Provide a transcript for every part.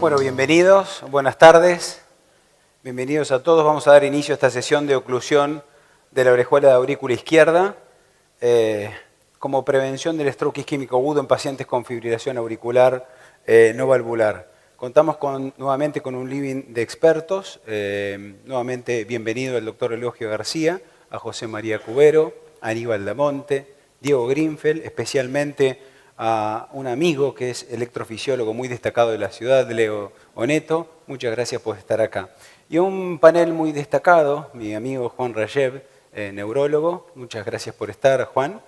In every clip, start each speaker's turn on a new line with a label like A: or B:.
A: Bueno, bienvenidos, buenas tardes, bienvenidos a todos. Vamos a dar inicio a esta sesión de oclusión de la orejuela de aurícula izquierda como prevención del stroke isquémico agudo en pacientes con fibrilación auricular no valvular. Contamos nuevamente con un living de expertos. Nuevamente bienvenido el doctor Eulogio García, a José María Cubero, a Aníbal Damonte, Diego Grinfeld, especialmente a un amigo que es electrofisiólogo muy destacado de la ciudad, Leo Oneto. Muchas gracias por estar acá. Y a un panel muy destacado, mi amigo Juan Rayev, neurólogo. Muchas gracias por estar, Juan.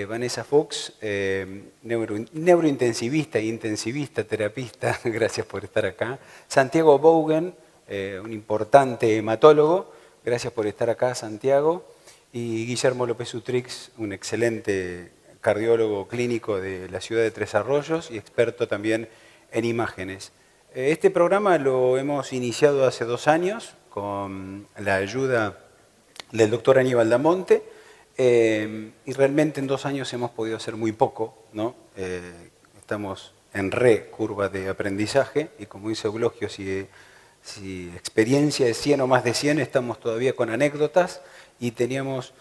A: Vanessa Fuchs, neurointensivista e intensivista, terapista. Gracias por estar acá. Santiago Bogen, un importante hematólogo. Gracias por estar acá, Santiago. Y Guillermo López Utrix, un excelente cardiólogo clínico de la ciudad de Tres Arroyos y experto también en imágenes. Este programa lo hemos iniciado hace 2 años con la ayuda del doctor Aníbal Damonte y realmente en 2 años hemos podido hacer muy poco, ¿no? Estamos en curva de aprendizaje y como dice Eulogio, si experiencia de 100 o más de 100, estamos todavía con anécdotas y teníamos,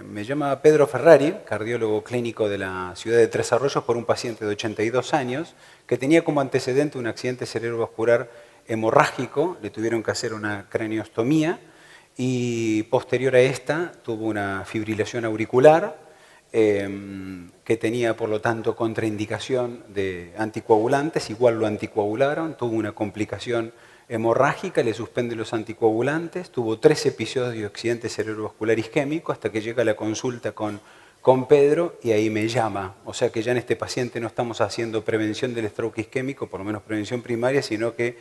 A: me llama Pedro Ferrari, cardiólogo clínico de la ciudad de Tres Arroyos, por un paciente de 82 años que tenía como antecedente un accidente cerebrovascular hemorrágico, le tuvieron que hacer una craneostomía y posterior a esta tuvo una fibrilación auricular que tenía por lo tanto contraindicación de anticoagulantes, igual lo anticoagularon, tuvo una complicación hemorrágica, le suspenden los anticoagulantes, tuvo 3 episodios de accidente cerebrovascular isquémico hasta que llega a la consulta con Pedro y ahí me llama. O sea que ya en este paciente no estamos haciendo prevención del stroke isquémico, por lo menos prevención primaria, sino que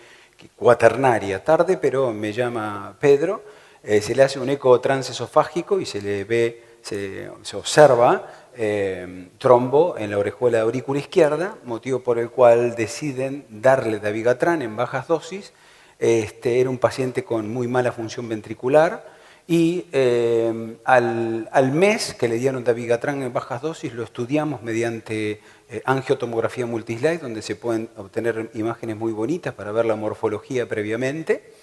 A: cuaternaria. Tarde, pero me llama Pedro, se le hace un eco transesofágico y se le ve, se observa trombo en la orejuela de aurícula izquierda, motivo por el cual deciden darle dabigatran en bajas dosis. Era un paciente con muy mala función ventricular y al mes que le dieron dabigatran en bajas dosis lo estudiamos mediante angiotomografía multislide, donde se pueden obtener imágenes muy bonitas para ver la morfología previamente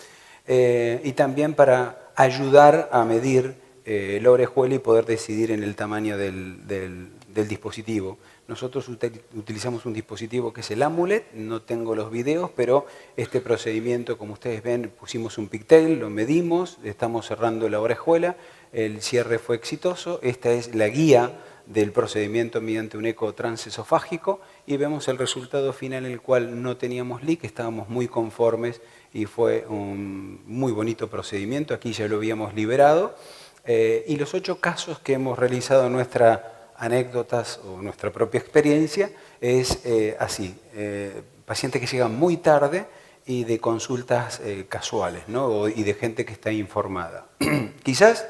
A: y también para ayudar a medir la orejuela y poder decidir en el tamaño del dispositivo. Nosotros utilizamos un dispositivo que es el Amulet, no tengo los videos, pero este procedimiento, como ustedes ven, pusimos un pigtail, lo medimos, estamos cerrando la orejuela, el cierre fue exitoso, esta es la guía del procedimiento mediante un eco transesofágico y vemos el resultado final en el cual no teníamos leak, estábamos muy conformes y fue un muy bonito procedimiento, aquí ya lo habíamos liberado. Y los 8 casos que hemos realizado en nuestras anécdotas o nuestra propia experiencia es así, pacientes que llegan muy tarde y de consultas casuales, ¿no? Y de gente que está informada. Quizás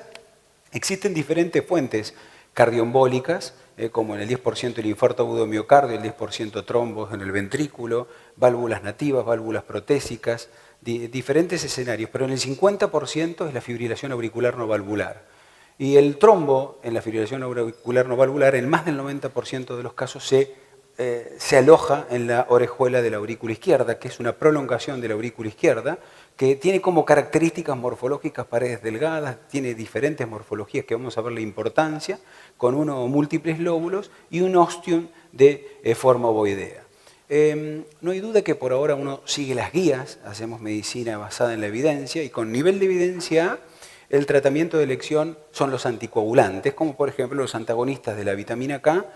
A: existen diferentes fuentes cardioembólicas, como en el 10% el infarto agudo de miocardio, el 10% trombos en el ventrículo, válvulas nativas, válvulas protésicas, diferentes escenarios, pero en el 50% es la fibrilación auricular no valvular. Y el trombo en la fibrilación auricular no valvular, en más del 90% de los casos se aloja en la orejuela de la aurícula izquierda, que es una prolongación de la aurícula izquierda, que tiene como características morfológicas paredes delgadas, tiene diferentes morfologías que vamos a ver la importancia, con uno o múltiples lóbulos y un ostium de forma ovoidea. No hay duda que por ahora uno sigue las guías, hacemos medicina basada en la evidencia y con nivel de evidencia A, el tratamiento de elección son los anticoagulantes, como por ejemplo los antagonistas de la vitamina K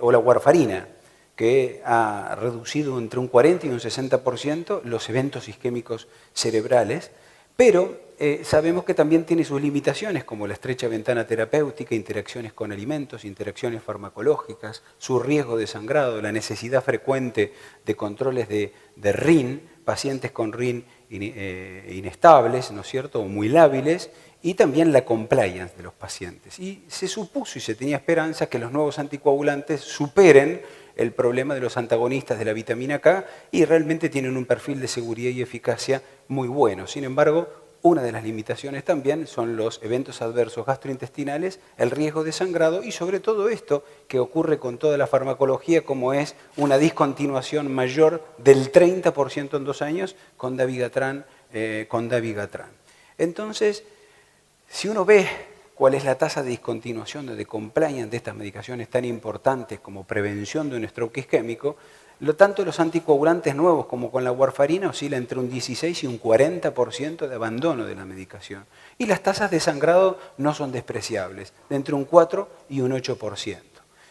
A: o la warfarina, que ha reducido entre un 40 y un 60% los eventos isquémicos cerebrales, Pero sabemos que también tiene sus limitaciones, como la estrecha ventana terapéutica, interacciones con alimentos, interacciones farmacológicas, su riesgo de sangrado, la necesidad frecuente de controles de RIN, pacientes con RIN inestables, ¿no es cierto?, o muy lábiles, y también la compliance de los pacientes. Y se supuso y se tenía esperanza que los nuevos anticoagulantes superen el problema de los antagonistas de la vitamina K y realmente tienen un perfil de seguridad y eficacia muy bueno. Sin embargo, una de las limitaciones también son los eventos adversos gastrointestinales, el riesgo de sangrado y sobre todo esto que ocurre con toda la farmacología, como es una discontinuación mayor del 30% en 2 años con Dabigatran. Entonces, si uno ve cuál es la tasa de discontinuación, de compliance de estas medicaciones tan importantes como prevención de un stroke isquémico, tanto los anticoagulantes nuevos como con la warfarina oscila entre un 16 y un 40% de abandono de la medicación. Y las tasas de sangrado no son despreciables, de entre un 4 y un 8%.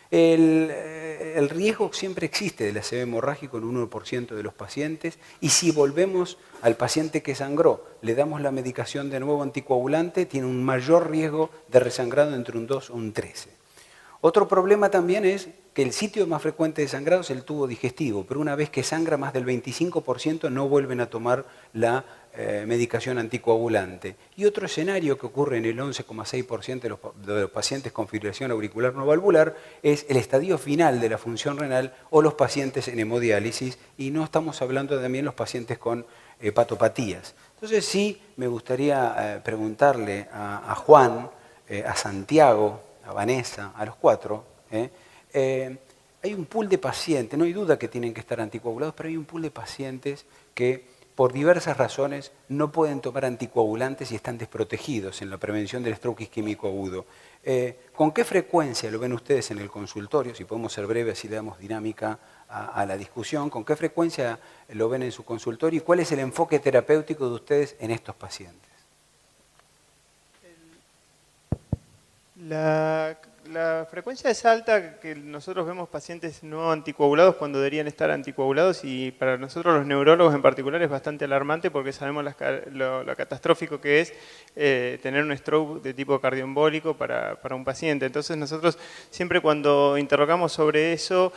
A: El riesgo siempre existe del ACV hemorrágico en un 1% de los pacientes y si volvemos al paciente que sangró, le damos la medicación de nuevo anticoagulante, tiene un mayor riesgo de resangrado entre un 2 o un 13. Otro problema también es que el sitio más frecuente de sangrado es el tubo digestivo, pero una vez que sangra más del 25% no vuelven a tomar la medicación anticoagulante. Y otro escenario que ocurre en el 11,6% de los pacientes con fibrilación auricular no valvular es el estadio final de la función renal o los pacientes en hemodiálisis, y no estamos hablando también los pacientes con hepatopatías. Entonces sí me gustaría preguntarle a Juan, a Santiago, a Vanessa, a los 4, hay un pool de pacientes, no hay duda que tienen que estar anticoagulados, pero hay un pool de pacientes que por diversas razones no pueden tomar anticoagulantes y están desprotegidos en la prevención del stroke isquémico agudo. ¿Con qué frecuencia lo ven ustedes en el consultorio? Si podemos ser breves, así le damos dinámica a la discusión. ¿Con qué frecuencia lo ven en su consultorio y cuál es el enfoque terapéutico de ustedes en estos pacientes?
B: La frecuencia es alta, que nosotros vemos pacientes no anticoagulados cuando deberían estar anticoagulados, y para nosotros los neurólogos en particular es bastante alarmante porque sabemos lo catastrófico que es tener un stroke de tipo cardioembólico para un paciente. Entonces nosotros siempre cuando interrogamos sobre eso,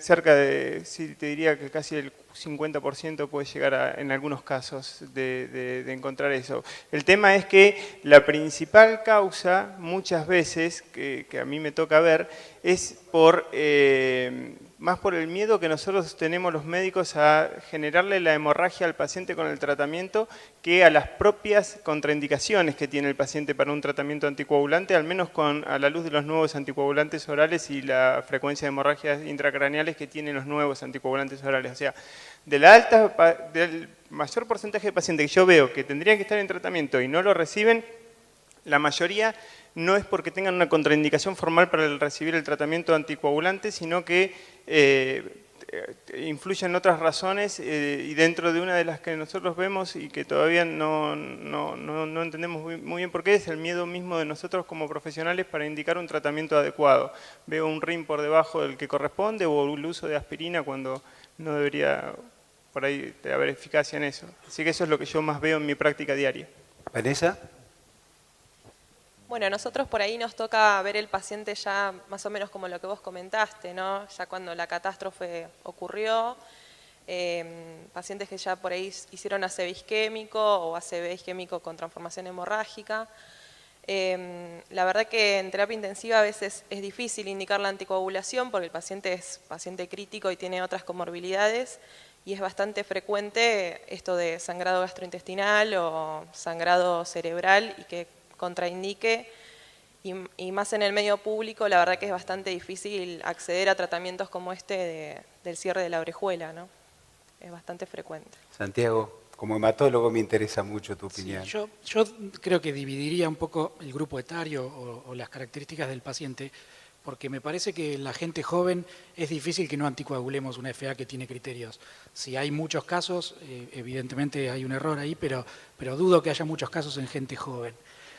B: cerca de, sí, te diría que casi el 50% puede llegar en algunos casos de encontrar eso. El tema es que la principal causa, muchas veces, que a mí me toca ver, es más por el miedo que nosotros tenemos los médicos a generarle la hemorragia al paciente con el tratamiento, que a las propias contraindicaciones que tiene el paciente para un tratamiento anticoagulante, al menos a la luz de los nuevos anticoagulantes orales y la frecuencia de hemorragias intracraneales que tienen los nuevos anticoagulantes orales. O sea, del mayor porcentaje de pacientes que yo veo que tendrían que estar en tratamiento y no lo reciben, la mayoría no es porque tengan una contraindicación formal para recibir el tratamiento anticoagulante, sino que influyen otras razones, y dentro de una de las que nosotros vemos y que todavía no entendemos muy bien por qué, es el miedo mismo de nosotros como profesionales para indicar un tratamiento adecuado. Veo un RIN por debajo del que corresponde o el uso de aspirina cuando no debería por ahí haber eficacia en eso. Así que eso es lo que yo más veo en mi práctica diaria.
A: ¿Vanessa?
C: Bueno, a nosotros por ahí nos toca ver el paciente ya más o menos como lo que vos comentaste, ¿no? Ya cuando la catástrofe ocurrió, pacientes que ya por ahí hicieron ACV isquémico o ACV isquémico con transformación hemorrágica. La verdad que en terapia intensiva a veces es difícil indicar la anticoagulación porque el paciente es paciente crítico y tiene otras comorbilidades, y es bastante frecuente esto de sangrado gastrointestinal o sangrado cerebral y que contraindique, y más en el medio público la verdad que es bastante difícil acceder a tratamientos como este del cierre de la orejuela, ¿no? Es bastante frecuente.
A: Santiago, como hematólogo me interesa mucho tu opinión.
D: Sí, yo creo que dividiría un poco el grupo etario o las características del paciente, porque me parece que en la gente joven es difícil que no anticoagulemos una FA que tiene criterios. Si hay muchos casos, evidentemente hay un error ahí, pero dudo que haya muchos casos en gente joven.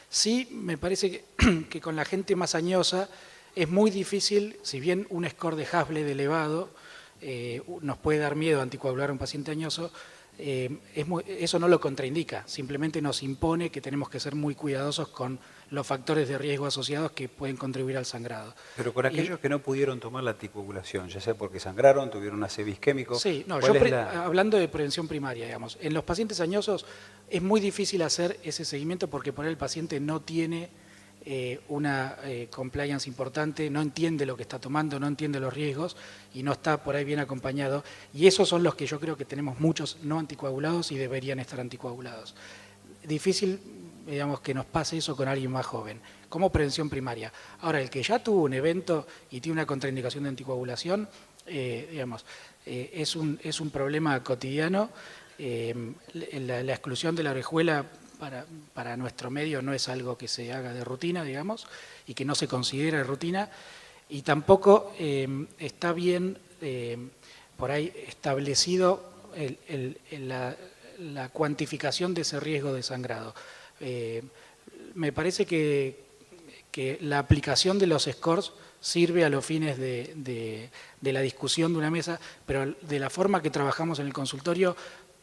D: Sí, me parece que con la gente más añosa es muy difícil, si bien un score de Hasbled elevado nos puede dar miedo anticoagular a un paciente añoso, eso no lo contraindica, simplemente nos impone que tenemos que ser muy cuidadosos con los factores de riesgo asociados que pueden contribuir al sangrado.
A: Pero con aquellos que no pudieron tomar la anticoagulación, ya sea porque sangraron, tuvieron un ACV isquémico.
D: Sí, no,
A: ¿cuál es la...?
D: hablando de prevención primaria, digamos, en los pacientes añosos es muy difícil hacer ese seguimiento porque por ahí el paciente no tiene una compliance importante, no entiende lo que está tomando, no entiende los riesgos y no está por ahí bien acompañado. Y esos son los que yo creo que tenemos muchos no anticoagulados y deberían estar anticoagulados. Difícil, digamos, que nos pase eso con alguien más joven, como prevención primaria. Ahora, el que ya tuvo un evento y tiene una contraindicación de anticoagulación, digamos, es un problema cotidiano. La exclusión de la orejuela para nuestro medio no es algo que se haga de rutina, digamos, y que no se considera de rutina, y tampoco está bien por ahí establecido la cuantificación de ese riesgo de sangrado. Me parece que la aplicación de los scores sirve a los fines de la discusión de una mesa, pero de la forma que trabajamos en el consultorio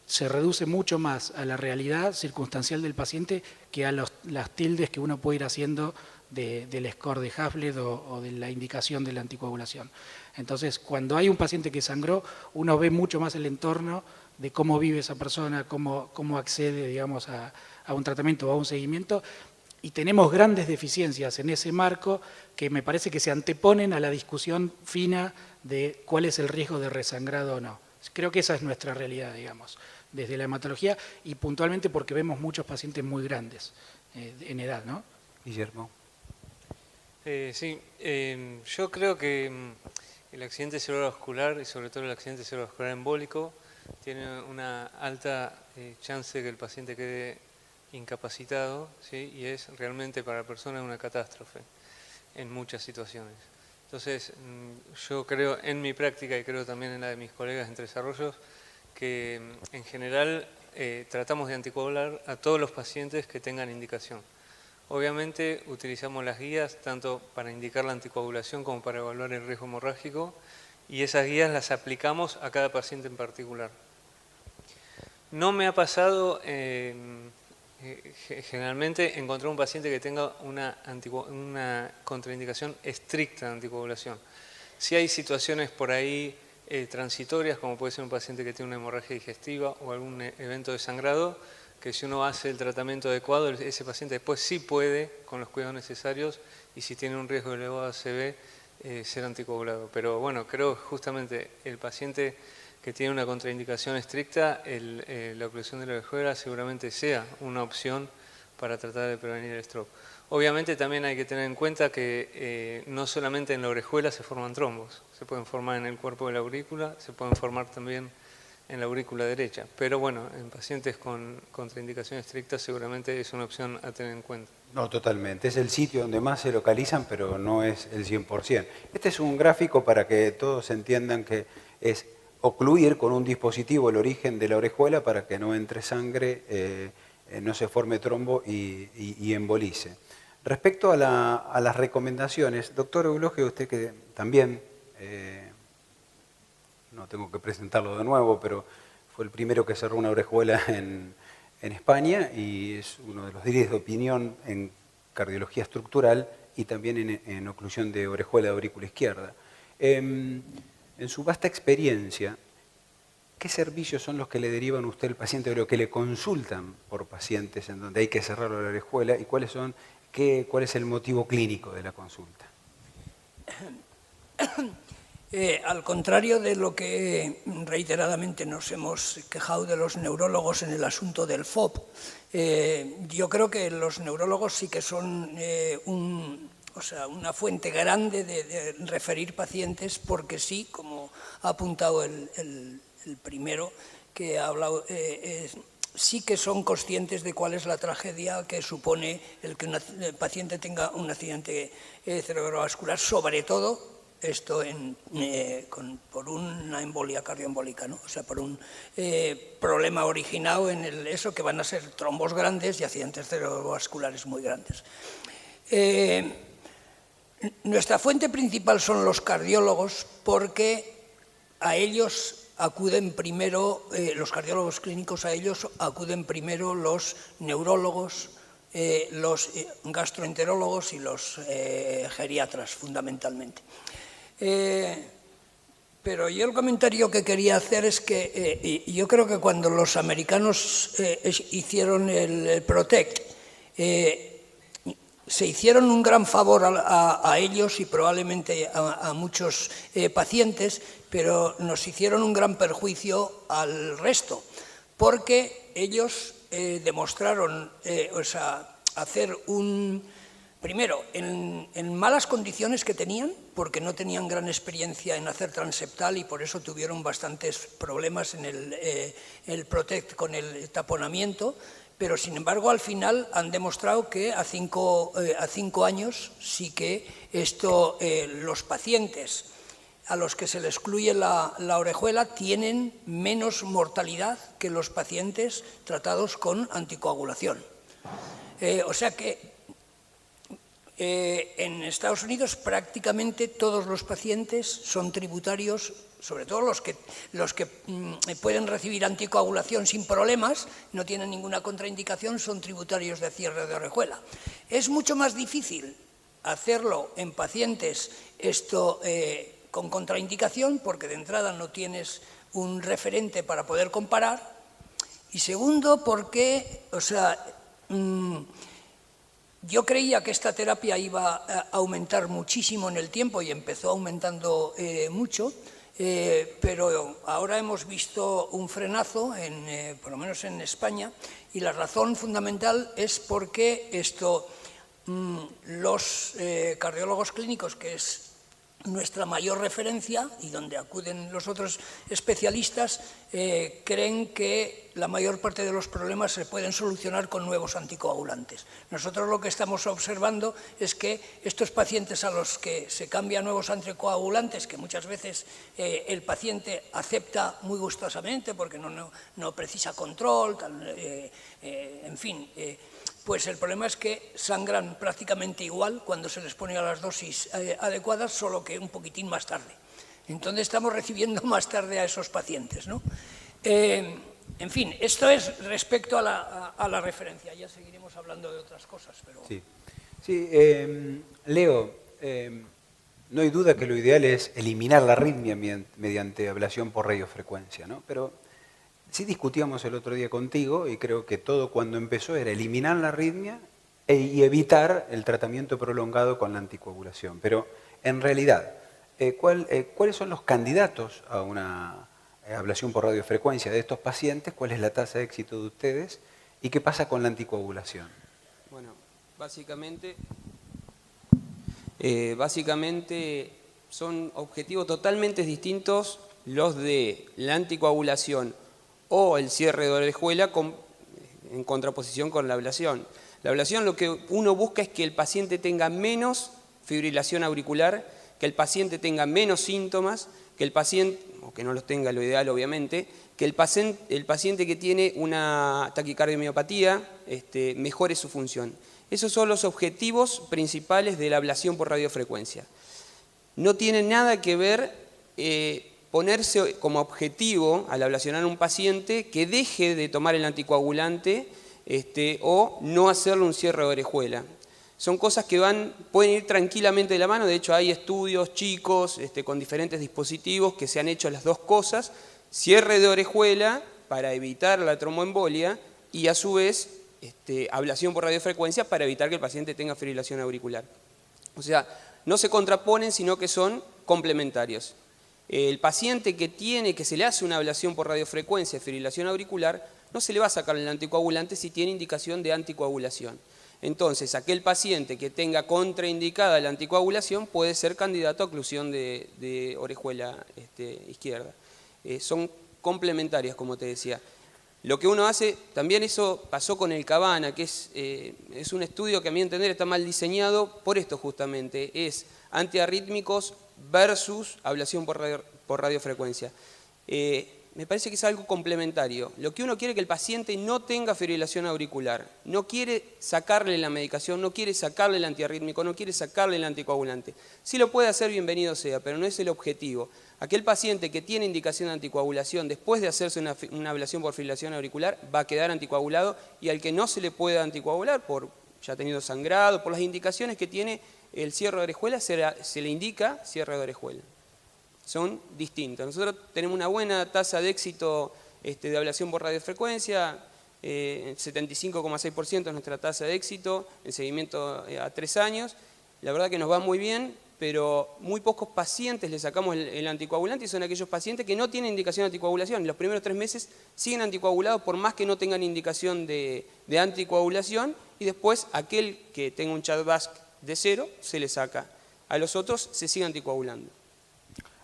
D: se reduce mucho más a la realidad circunstancial del paciente que a las tildes que uno puede ir haciendo del score de Haslet o de la indicación de la anticoagulación. Entonces, cuando hay un paciente que sangró, uno ve mucho más el entorno de cómo vive esa persona, cómo accede, digamos, a un tratamiento o a un seguimiento, y tenemos grandes deficiencias en ese marco que me parece que se anteponen a la discusión fina de cuál es el riesgo de resangrado o no. Creo que esa es nuestra realidad, digamos, desde la hematología y puntualmente porque vemos muchos pacientes muy grandes en edad, ¿no?
A: Guillermo.
E: Sí, yo creo que el accidente cerebrovascular y sobre todo el accidente cerebrovascular embólico tiene una alta chance de que el paciente quede incapacitado, ¿sí? Y es realmente para la persona una catástrofe en muchas situaciones. Entonces, yo creo en mi práctica y creo también en la de mis colegas en Tres Arroyos que en general tratamos de anticoagular a todos los pacientes que tengan indicación. Obviamente utilizamos las guías tanto para indicar la anticoagulación como para evaluar el riesgo hemorrágico y esas guías las aplicamos a cada paciente en particular. No me ha pasado generalmente encontrar un paciente que tenga una contraindicación estricta de anticoagulación. Si hay situaciones por ahí transitorias, como puede ser un paciente que tiene una hemorragia digestiva o algún evento de sangrado, que si uno hace el tratamiento adecuado, ese paciente después sí puede, con los cuidados necesarios, y si tiene un riesgo elevado de ACV, ser anticoagulado. Pero bueno, creo justamente el paciente que tiene una contraindicación estricta, la oclusión de la orejuela seguramente sea una opción para tratar de prevenir el stroke. Obviamente también hay que tener en cuenta que no solamente en la orejuela se forman trombos, se pueden formar en el cuerpo de la aurícula, se pueden formar también en la aurícula derecha, pero bueno, en pacientes con contraindicación estricta seguramente es una opción a tener en cuenta.
A: No, totalmente. Es el sitio donde más se localizan, pero no es el 100%. Este es un gráfico para que todos entiendan que es ocluir con un dispositivo el origen de la orejuela para que no entre sangre, no se forme trombo y embolice. Respecto a las recomendaciones, doctor Eulogio, usted que también, no tengo que presentarlo de nuevo, pero fue el primero que cerró una orejuela en España y es uno de los líderes de opinión en cardiología estructural y también en oclusión de orejuela de aurícula izquierda. En su vasta experiencia, ¿qué servicios son los que le derivan a usted el paciente o lo que le consultan por pacientes en donde hay que cerrar la orejuela y cuál es el motivo clínico de la consulta?
F: Al contrario de lo que reiteradamente nos hemos quejado de los neurólogos en el asunto del FOP, yo creo que los neurólogos sí que son una fuente grande de referir pacientes porque sí, como ha apuntado el primero que ha hablado, sí que son conscientes de cuál es la tragedia que supone el que el paciente tenga un accidente cerebrovascular, sobre todo esto por una embolia cardioembólica, ¿no? O sea, por un problema originado en eso que van a ser trombos grandes y accidentes cerebrovasculares muy grandes. Nuestra fuente principal son los cardiólogos porque a ellos acuden primero, los cardiólogos clínicos a ellos acuden primero los neurólogos, los gastroenterólogos y los geriatras, fundamentalmente. Pero yo el comentario que quería hacer es que yo creo que cuando los americanos hicieron el PROTECT, se hicieron un gran favor a ellos y probablemente a muchos pacientes, pero nos hicieron un gran perjuicio al resto, porque ellos demostraron, hacer primero, en malas condiciones que tenían, porque no tenían gran experiencia en hacer transeptal y por eso tuvieron bastantes problemas en el PROTECT con el taponamiento, pero sin embargo al final han demostrado que a 5 años sí que los pacientes a los que se les excluye la orejuela tienen menos mortalidad que los pacientes tratados con anticoagulación. O sea que en Estados Unidos prácticamente todos los pacientes son tributarios, sobre todo los que pueden recibir anticoagulación sin problemas, no tienen ninguna contraindicación, son tributarios de cierre de orejuela. Es mucho más difícil hacerlo en pacientes con contraindicación, porque de entrada no tienes un referente para poder comparar, y segundo porque, yo creía que esta terapia iba a aumentar muchísimo en el tiempo y empezó aumentando mucho, pero ahora hemos visto un frenazo, por lo menos en España, y la razón fundamental es porque los cardiólogos clínicos, que es nuestra mayor referencia y donde acuden los otros especialistas, creen que la mayor parte de los problemas se pueden solucionar con nuevos anticoagulantes. Nosotros lo que estamos observando es que estos pacientes a los que se cambian nuevos anticoagulantes, que muchas veces el paciente acepta muy gustosamente porque no precisa control, en fin, pues el problema es que sangran prácticamente igual cuando se les pone a las dosis adecuadas, solo que un poquitín más tarde. Entonces estamos recibiendo más tarde a esos pacientes, ¿no? En fin, esto es respecto a la referencia. Ya seguiremos hablando de otras cosas. Pero...
A: Sí, Leo, no hay duda que lo ideal es eliminar la arritmia mediante ablación por radiofrecuencia, ¿no? Pero sí discutíamos el otro día contigo y creo que todo cuando empezó era eliminar la arritmia y evitar el tratamiento prolongado con la anticoagulación. Pero en realidad, ¿cuáles son los candidatos a una ablación por radiofrecuencia de estos pacientes? ¿Cuál es la tasa de éxito de ustedes? ¿Y qué pasa con la anticoagulación?
G: Bueno, básicamente son objetivos totalmente distintos los de la anticoagulación o el cierre de orejuela en contraposición con la ablación. La ablación, lo que uno busca es que el paciente tenga menos fibrilación auricular, que el paciente tenga menos síntomas, que el paciente, o que no los tenga, lo ideal obviamente, que el paciente que tiene una taquicardiomyopatía mejore su función. Esos son los objetivos principales de la ablación por radiofrecuencia. No tiene nada que ver ponerse como objetivo al ablacionar a un paciente que deje de tomar el anticoagulante o no hacerle un cierre de orejuela. Son cosas que pueden ir tranquilamente de la mano. De hecho hay estudios chicos con diferentes dispositivos que se han hecho las dos cosas: cierre de orejuela para evitar la tromboembolia y a su vez ablación por radiofrecuencia para evitar que el paciente tenga fibrilación auricular. O sea, no se contraponen, sino que son complementarios. El paciente que se le hace una ablación por radiofrecuencia de fibrilación auricular, no se le va a sacar el anticoagulante si tiene indicación de anticoagulación. Entonces, aquel paciente que tenga contraindicada la anticoagulación puede ser candidato a oclusión de orejuela izquierda. Son complementarias, como te decía. Lo que uno hace, también eso pasó con el Cabana, que es un estudio que a mi entender está mal diseñado por esto justamente, es antiarrítmicos versus ablación por radiofrecuencia. me parece que es algo complementario. Lo que uno quiere es que el paciente no tenga fibrilación auricular, no quiere sacarle la medicación, no quiere sacarle el antiarrítmico, no quiere sacarle el anticoagulante. Si lo puede hacer, bienvenido sea, pero no es el objetivo. Aquel paciente que tiene indicación de anticoagulación, después de hacerse una ablación por fibrilación auricular, va a quedar anticoagulado, y al que no se le pueda anticoagular, por ya ha tenido sangrado, por las indicaciones que tiene el cierre de orejuela, se le indica cierre de orejuela. Son distintas. Nosotros tenemos una buena tasa de éxito de ablación por radiofrecuencia, 75,6% es nuestra tasa de éxito, el seguimiento a 3 años. La verdad que nos va muy bien, pero muy pocos pacientes le sacamos el anticoagulante, y son aquellos pacientes que no tienen indicación de anticoagulación. En los primeros 3 meses siguen anticoagulados por más que no tengan indicación de anticoagulación, y después aquel que tenga un CHA2-VASc de 0 se le saca. A los otros se sigue anticoagulando.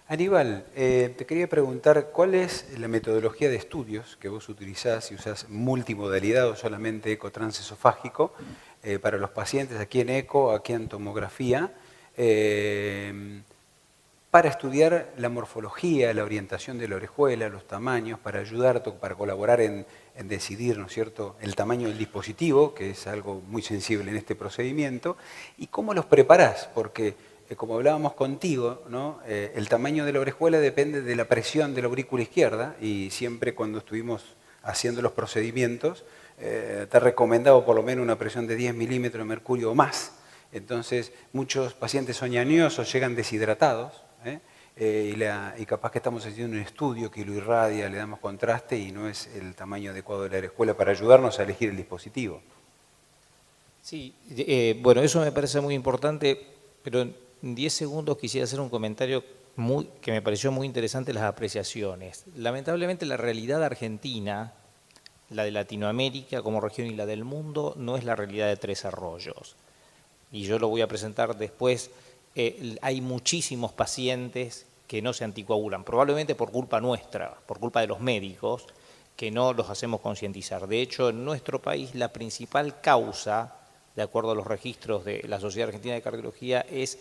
A: Aníbal, te quería preguntar, ¿cuál es la metodología de estudios que vos utilizás, si usás multimodalidad o solamente eco transesofágico, para los pacientes aquí en eco, aquí en tomografía, para estudiar la morfología, la orientación de la orejuela, los tamaños, para ayudar, para colaborar en decidir, ¿no es cierto?, el tamaño del dispositivo, que es algo muy sensible en este procedimiento, y cómo los preparás, porque como hablábamos contigo, ¿no? El tamaño de la orejuela depende de la presión de la aurícula izquierda, y siempre cuando estuvimos haciendo los procedimientos, te he recomendado por lo menos una presión de 10 milímetros de mercurio o más. Entonces, muchos pacientes soñaniosos llegan deshidratados, y capaz que estamos haciendo un estudio que lo irradia, le damos contraste y no es el tamaño adecuado de la orejuela para ayudarnos a elegir el dispositivo.
H: Sí, bueno, eso me parece muy importante, pero en 10 segundos quisiera hacer un comentario que me pareció muy interesante, las apreciaciones. Lamentablemente la realidad argentina, la de Latinoamérica como región y la del mundo, no es la realidad de Tres Arroyos. Y yo lo voy a presentar después. Hay muchísimos pacientes que no se anticoagulan, probablemente por culpa nuestra, por culpa de los médicos, que no los hacemos concientizar. De hecho, en nuestro país la principal causa, de acuerdo a los registros de la Sociedad Argentina de Cardiología, es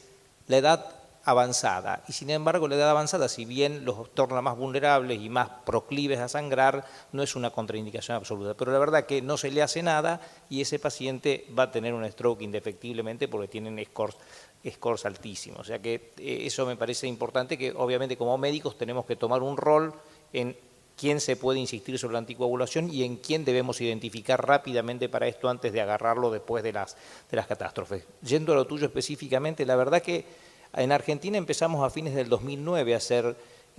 H: la edad avanzada. Y sin embargo, la edad avanzada, si bien los torna más vulnerables y más proclives a sangrar, no es una contraindicación absoluta. Pero la verdad que no se le hace nada y ese paciente va a tener un stroke indefectiblemente porque tienen scores altísimos. O sea que eso me parece importante, que obviamente como médicos tenemos que tomar un rol en quién se puede insistir sobre la anticoagulación y en quién debemos identificar rápidamente para esto antes de agarrarlo después de las catástrofes. Yendo a lo tuyo específicamente, la verdad que en Argentina empezamos a fines del 2009 a hacer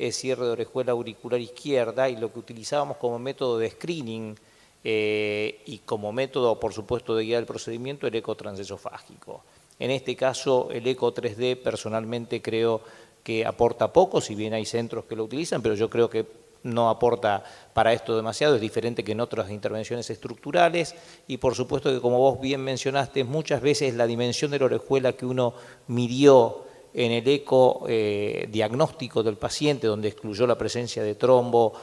H: cierre de orejuela auricular izquierda, y lo que utilizábamos como método de screening y como método, por supuesto, de guía del procedimiento, el eco transesofágico. En este caso, el eco 3D personalmente creo que aporta poco, si bien hay centros que lo utilizan, pero yo creo que no aporta para esto demasiado, es diferente que en otras intervenciones estructurales, y por supuesto que, como vos bien mencionaste, muchas veces la dimensión de la orejuela que uno midió en el eco diagnóstico del paciente, donde excluyó la presencia de trombo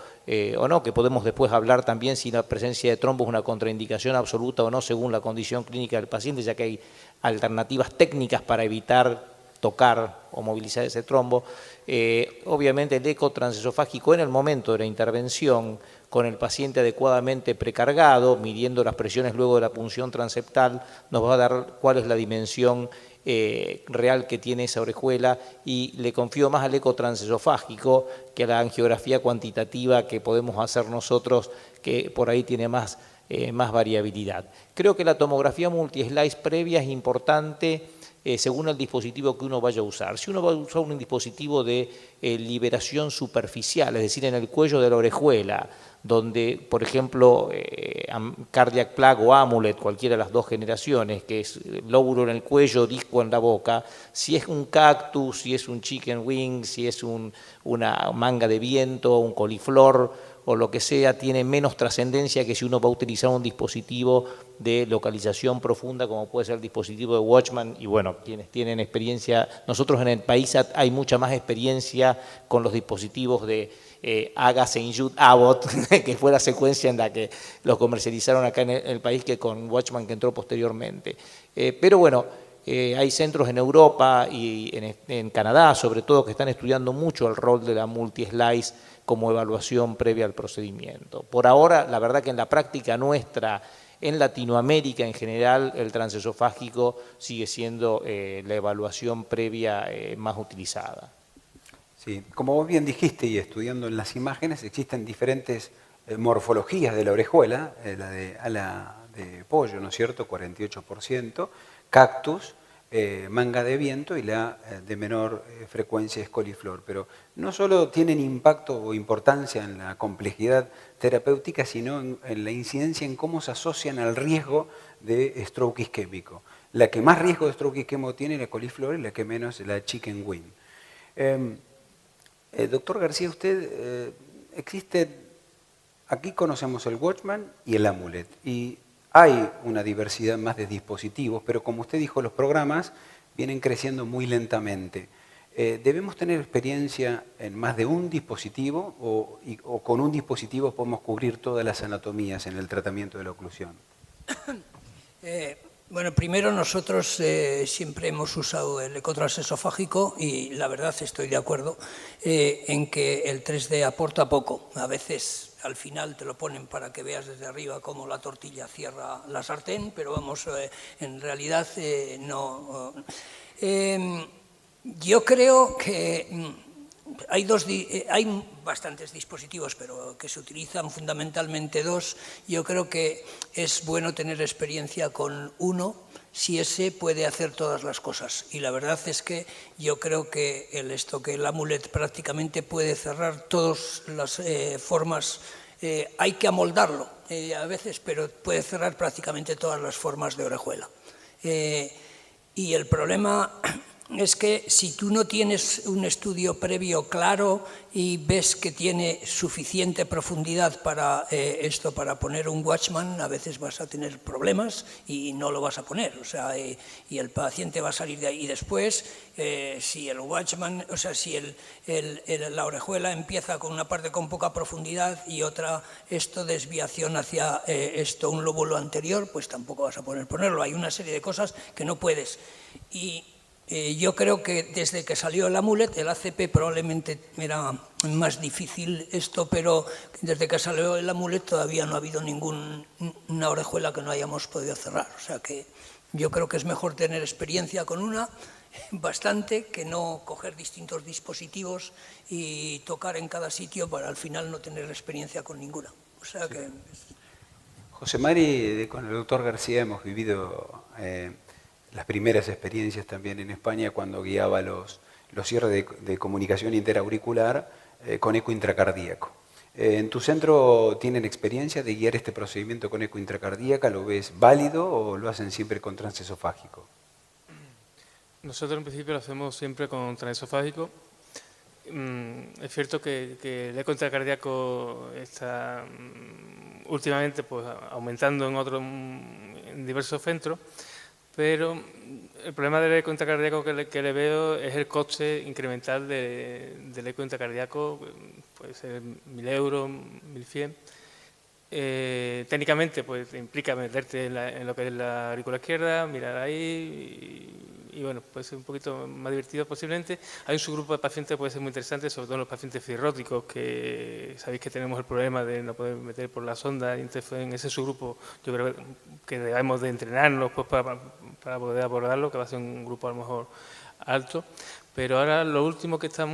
H: o no, que podemos después hablar también si la presencia de trombo es una contraindicación absoluta o no según la condición clínica del paciente, ya que hay alternativas técnicas para evitar tocar o movilizar ese trombo. Obviamente el eco transesofágico en el momento de la intervención, con el paciente adecuadamente precargado, midiendo las presiones luego de la punción transeptal, nos va a dar cuál es la dimensión real que tiene esa orejuela, y le confío más al eco transesofágico que a la angiografía cuantitativa que podemos hacer nosotros, que por ahí tiene más variabilidad. Creo que la tomografía multi-slice previa es importante según el dispositivo que uno vaya a usar. Si uno va a usar un dispositivo de liberación superficial, es decir, en el cuello de la orejuela, donde, por ejemplo, Cardiac Plug o Amulet, cualquiera de las dos generaciones, que es lóbulo en el cuello, disco en la boca, si es un cactus, si es un chicken wing, si es una manga de viento, un coliflor o lo que sea, tiene menos trascendencia que si uno va a utilizar un dispositivo de localización profunda como puede ser el dispositivo de Watchman. Y bueno, quienes tienen experiencia, nosotros en el país hay mucha más experiencia con los dispositivos de Aga, St. Jude, Abbott, que fue la secuencia en la que los comercializaron acá en el país, que con Watchman, que entró posteriormente. Pero bueno, hay centros en Europa y en Canadá, sobre todo, que están estudiando mucho el rol de la multi-slice como evaluación previa al procedimiento. Por ahora, la verdad que en la práctica nuestra, en Latinoamérica en general, el transesofágico sigue siendo la evaluación previa más utilizada.
A: Sí, como vos bien dijiste y estudiando en las imágenes, existen diferentes morfologías de la orejuela, la de ala de pollo, ¿no es cierto?, 48%, cactus, manga de viento y la de menor frecuencia es coliflor. Pero no solo tienen impacto o importancia en la complejidad terapéutica, sino en la incidencia en cómo se asocian al riesgo de stroke isquémico. La que más riesgo de stroke isquémico tiene es la coliflor y la que menos es la chicken wing. Doctor García, usted aquí conocemos el Watchman y el Amulet, y hay una diversidad más de dispositivos, pero como usted dijo, los programas vienen creciendo muy lentamente. ¿Debemos tener experiencia en más de un dispositivo o con un dispositivo podemos cubrir todas las anatomías en el tratamiento de la oclusión?
F: Bueno, primero nosotros siempre hemos usado el ecotransesofágico y la verdad estoy de acuerdo en que el 3D aporta poco. A veces al final te lo ponen para que veas desde arriba cómo la tortilla cierra la sartén, pero vamos, en realidad no. Yo creo que hay bastantes dispositivos, pero que se utilizan fundamentalmente dos. Yo creo que es bueno tener experiencia con uno, si ese puede hacer todas las cosas. Y la verdad es que yo creo que el Amulet prácticamente puede cerrar todas las formas. Hay que amoldarlo a veces, pero puede cerrar prácticamente todas las formas de orejuela. Y el problema es que si tú no tienes un estudio previo claro y ves que tiene suficiente profundidad para para poner un Watchman, a veces vas a tener problemas y no lo vas a poner, o sea, y el paciente va a salir de ahí. Y después, si el Watchman, o sea, si la orejuela empieza con una parte con poca profundidad y otra desviación hacia un lóbulo anterior, pues tampoco vas a poder ponerlo. Hay una serie de cosas que no puedes. Y yo creo que desde que salió el Amulet, el ACP probablemente era más difícil pero desde que salió el Amulet todavía no ha habido ninguna orejuela que no hayamos podido cerrar. O sea que yo creo que es mejor tener experiencia con una, bastante, que no coger distintos dispositivos y tocar en cada sitio para al final no tener experiencia con ninguna. O sea que...
A: José Mari, con el doctor García hemos vivido las primeras experiencias también en España cuando guiaba los cierres de comunicación interauricular con eco intracardíaco. ¿En tu centro tienen experiencia de guiar este procedimiento con eco intracardíaca? ¿Lo ves válido o lo hacen siempre con transesofágico?
E: Nosotros en principio lo hacemos siempre con transesofágico. Es cierto que el eco intracardíaco está últimamente pues, aumentando en diversos centros, pero el problema del eco intracardíaco que le veo es el coste incremental del eco intracardíaco, puede ser 1.000 euros, 1.100. Técnicamente pues implica meterte en lo que es la aurícula izquierda, mirar ahí y bueno, puede ser un poquito más divertido posiblemente. Hay un subgrupo de pacientes que puede ser muy interesante, sobre todo los pacientes cirróticos, que sabéis que tenemos el problema de no poder meter por la sonda, y entonces en ese subgrupo yo creo que debemos de entrenarnos pues, para poder abordarlo, que va a ser un grupo a lo mejor alto. Pero ahora lo último que estamos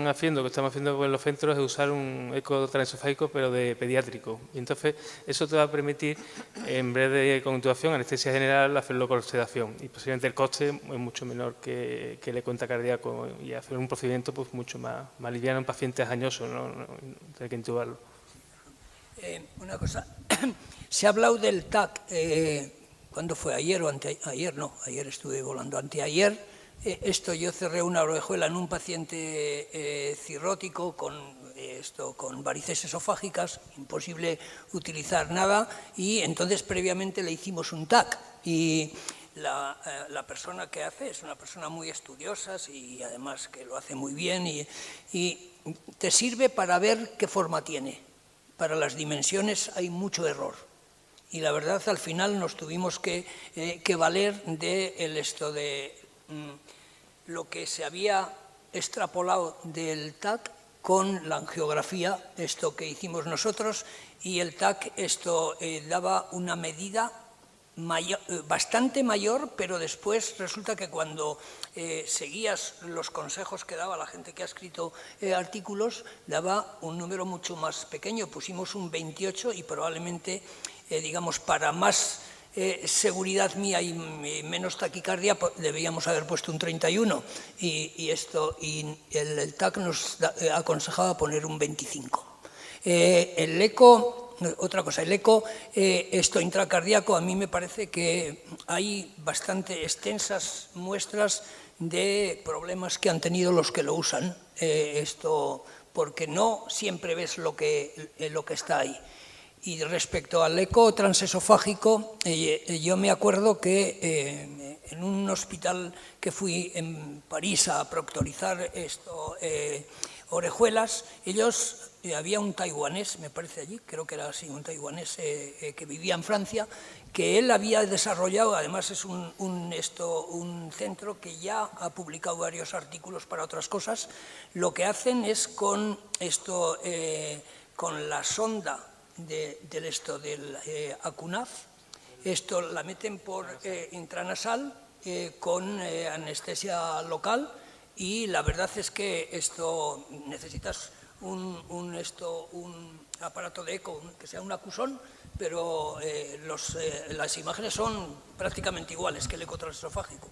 E: haciendo en los centros es usar un eco transesofágico pero de pediátrico. Y entonces eso te va a permitir, en vez de con intubación, anestesia general, hacerlo con sedación. Y posiblemente el coste es mucho menor que el eco intracardíaco y hacer un procedimiento pues mucho más liviano en pacientes añosos, no tener que intubarlo.
F: Una cosa, se ha hablado del TAC. ¿Cuándo fue? ¿Ayer o anteayer? No, ayer estuve volando. Anteayer. Yo cerré una orejuela en un paciente cirrótico con varices esofágicas, imposible utilizar nada, y entonces previamente le hicimos un TAC. Y la persona que hace es una persona muy estudiosa y además que lo hace muy bien y te sirve para ver qué forma tiene. Para las dimensiones hay mucho error. Y la verdad, al final nos tuvimos que valer de lo que se había extrapolado del TAC con la angiografía, esto que hicimos nosotros, y el TAC daba una medida bastante mayor, pero después resulta que cuando seguías los consejos que daba la gente que ha escrito artículos, daba un número mucho más pequeño, pusimos un 28 y probablemente, digamos, para más seguridad mía y menos taquicardia, debíamos haber puesto un 31 y el TAC nos aconsejaba poner un 25. El eco... Otra cosa, el eco intracardíaco, a mí me parece que hay bastante extensas muestras de problemas que han tenido los que lo usan, porque no siempre ves lo que está ahí. Y respecto al eco transesofágico, yo me acuerdo que en un hospital que fui en París a proctorizar orejuelas, había un taiwanés, me parece allí, creo que era así, un taiwanés que vivía en Francia, que él había desarrollado, además es un centro que ya ha publicado varios artículos para otras cosas. Lo que hacen es con la sonda del ACUNAF, la meten por intranasal con anestesia local, y la verdad es que necesitas un aparato de eco que sea un acusón, pero las imágenes son prácticamente iguales que el eco transesofágico.